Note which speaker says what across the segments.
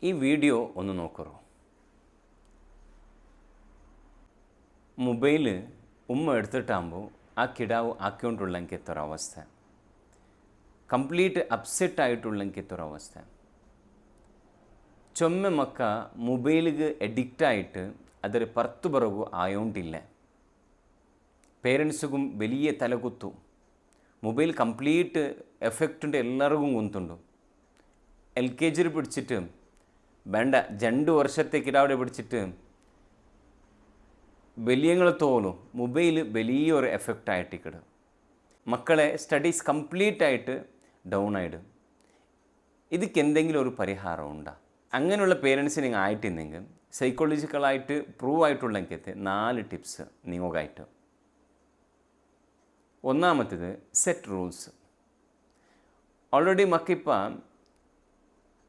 Speaker 1: ഈ വീഡിയോ ഒന്ന് നോക്കൂ. മൊബൈല് ഉമ്മ എടുത്തിട്ടാകുമ്പോൾ ആ കിടാവ് ആക്കിക്കൊണ്ടുള്ളെങ്കിത്തൊരവസ്ഥ, ಕಂಪ್ಲೀಟ್ ಅಪ್ಸೆಟ್ ಆയിട്ടുള്ളಂಕಿತ್ತೊರವസ്ഥ. ಚೊಮ್ಮೆ ಮಕ್ಕ ಮೊಬೈಲಿಗೆ ಅಡಿಕ್ಟ್ ಆയിട്ട് ಅದರ ಪರ್ತು ಬರೋಗು ಆಯೋಂಟಿಲ್ಲ. ಪೇರೆಂಟ್ಸಿಗೂ വലിയ തലകുത്തു. മൊബൈൽ കംപ്ലീറ്റ് എഫക്റ്റ് ഉണ്ട് എല്ലാവർക്കും കുന്തുണ്ട്. LKG പിടിച്ചിട്ട് വേണ്ട 2 വർഷത്തേക്ക് ഇടാവിടെ പിടിച്ചിട്ട് വലിയങ്ങൾ തോന്നും മൊബൈൽ വലിയൊരു എഫക്റ്റ് ആയിട്ടിക്കട്. മക്കളെ സ്റ്റഡീസ് കംപ്ലീറ്റ് ആയിട്ട് ഡൗൺ ആയിടും. ഇതിക്ക് എന്തെങ്കിലും ഒരു പരിഹാരം ഉണ്ടോ? അങ്ങനെയുള്ള പേരൻസ് നിങ്ങൾ ആയിട്ടുണ്ടെങ്കിൽ സൈക്കോളജിക്കലായിട്ട് പ്രൂവ് ആയിട്ടുള്ളെങ്കിൽ 4 ടിപ്സ് നിങ്ങൾക്കായിട്ട്. ഒന്നാമത്തേത് സെറ്റ് റൂൾസ്. ഓൾറെഡി മക്കിപ്പം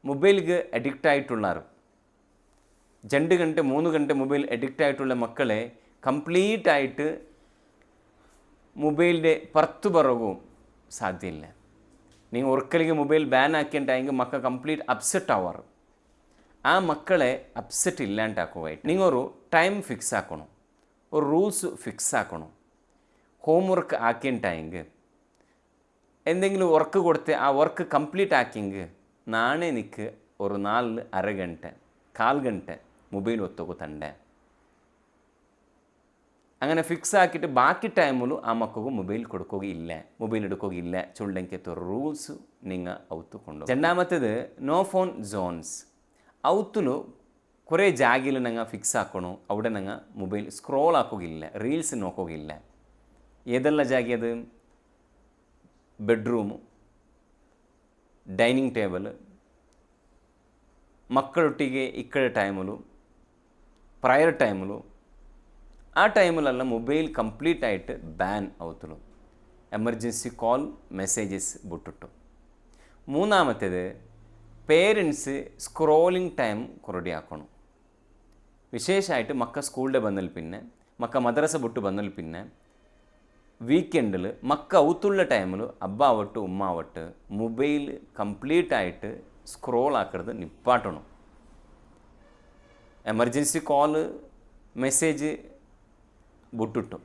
Speaker 1: മൊബൈലിಗೆ അഡിക്റ്റ് ആയിട്ടുള്ളാറ് 2 ಗಂಟೆ 3 ಗಂಟೆ ಮೊಬೈಲ್ ಅಡಿಕ್ಟ್ ಆയിട്ടുള്ള മക്കളെ കംപ്ലീറ്റ് ആയിട്ട് മൊബൈലിൻ്റെ പുറത്ത് ബറവും സാധ്യമില്ല. നിങ്ങൾ ഒരിക്കലും മൊബൈൽ ബാൻ ആക്കിയിട്ടുണ്ടെങ്കിൽ മക്കൾ കംപ്ലീറ്റ് അപ്സെറ്റ് ആവാറ്. ആ മക്കളെ അപ്സെറ്റ് ഇല്ലാണ്ടാക്കുവായിട്ട് നിങ്ങൾ ഒരു ടൈം ഫിക്സ് ആക്കണം, ഒരു റൂൾസ് ഫിക്സ് ആക്കണം. ഹോംവർക്ക് ആക്കിയിട്ടുണ്ടെങ്കിൽ എന്തെങ്കിലും വർക്ക് കൊടുത്ത് ആ വർക്ക് കംപ്ലീറ്റ് ആക്കിയെങ്കിൽ നാളെ എനിക്ക് ഒരു 4 അര ഗಂಟೆ 1/4 ಗಂಟೆ മൊബൈൽ ഒത്തുകൊത്തണ്ടേ. അങ്ങനെ ഫിക്സ് ആക്കിയിട്ട് ബാക്കി ടൈമിലും ആ മക്കൾക്ക് മൊബൈൽ കൊടുക്കുകയില്ല, മൊബൈൽ എടുക്കുകയില്ല ചുള്ളെങ്കിത്ത റൂൾസ് നിങ്ങൾ ഔത്തുകൊണ്ടു. രണ്ടാമത്തേത് നോ ഫോൺ സോൺസ്. ഔത്തിಲು കുറേ ಜಾಗയിൽ നിങ്ങൾ ഫിക്സ് ആക്കണോ. അവിടെ നിങ്ങൾ മൊബൈൽ സ്ക്രോൾ ആക്കുകയില്ല, റീൽസ് നോക്കുകയില്ല. ഏതെല്ലാം ಜಾಗ അത്? ಬೆಡ್ರೂಮು, ಡೈನಿಂಗ್ ಟೇಬಲ್, ಮಕ್ಕಳೊಟ್ಟಿಗೆ ಈ ಕಡೆ ಟೈಮಲು, ಪ್ರಯರ್ ಟೈಮಲು, ಆ ಟೈಮಲೆಲ್ಲ ಮೊಬೈಲ್ ಕಂಪ್ಲೀಟ್ ಆയിട്ട് ಬ್ಯಾನ್ ಔತಲು. ಎಮರ್ಜೆನ್ಸಿ ಕಾಲ್ ಮೆಸೇಜಸ್ ಬಿಟ್ಟಿಟ್ಟು. മൂന്നാമത്തേത് പേരൻസ് സ്ക്രോളിംഗ് ടൈം കുറടി ആക്കണം. വിശേഷമായിട്ട് മക്ക സ്കൂളിൽ വന്നതിൽ പിന്നെ മക്ക മദ്രസ വിട്ട് വന്നതിൽ പിന്നെ വീക്കെൻഡിൽ മക്ക ഔത്തുള്ള ടൈമിൽ അബ്ബ ആവട്ടെ ഉമ്മ ആവട്ടെ മൊബൈൽ കംപ്ലീറ്റ് ആയിട്ട് സ്ക്രോൾ ആക്കരുത്, നിപ്പാട്ടണം. എമർജൻസി കോള് മെസ്സേജ് വിട്ടിട്ടു.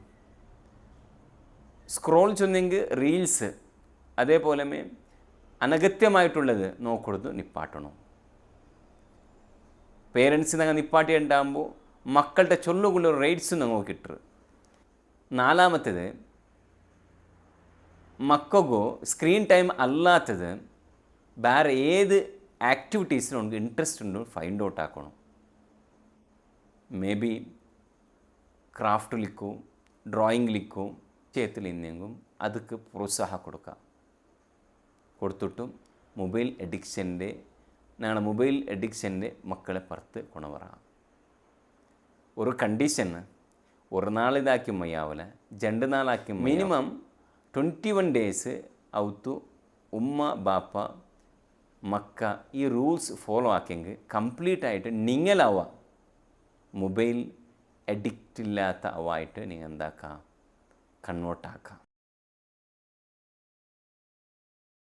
Speaker 1: സ്ക്രോൾ ചെന്നെങ്കിൽ റീൽസ് അതേപോലെ അനഗത്യമായിട്ടുള്ളത് നോക്കരുത്, നിപ്പാട്ടണം. പേരൻസ് നിങ്ങൾ നിപ്പാട്ടി ഉണ്ടാകുമ്പോൾ മക്കളുടെ ചൊല്ലുകൊള്ള റൈറ്റ്സ് നിങ്ങൾ കിട്ടും. നാലാമത്തേത് മക്കൾക്കോ സ്ക്രീൻ ടൈം അല്ലാത്തത് വേറെ ഏത് ആക്ടിവിറ്റീസിനും നമുക്ക് ഇൻട്രസ്റ്റ് ഉണ്ടോ ഫൈൻഡ് ഔട്ട് ആക്കണം. മേ ബി ക്രാഫ്റ്റിലേക്കോ ഡ്രോയിങ്ങിലേക്കോ ചെയ്യത്തിൽ ഇന്നെങ്കും അതൊക്കെ പ്രോത്സാഹനം കൊടുത്തിട്ടും മൊബൈൽ അഡിക്ഷൻ്റെ ഞങ്ങളുടെ മൊബൈൽ അഡിക്ഷൻ്റെ മക്കളെ പുറത്ത് കൊണ്ടുവരാം. ഒരു കണ്ടീഷന് ഒരു നാളിതാക്കി മയ്യാവില്ല, 2 നാളാക്കി മിനിമം 21 days ഔത്തു ഉമ്മ ബാപ്പ മക്ക ഈ റൂൾസ് ഫോളോ ആക്കിയെങ്കിൽ കംപ്ലീറ്റ് ആയിട്ട് നിങ്ങളാവുക മൊബൈൽ അഡിക്റ്റ് ഇല്ലാത്ത ആവായിട്ട് നിങ്ങൾ എന്താക്കാം, കൺവേർട്ടാക്കാം.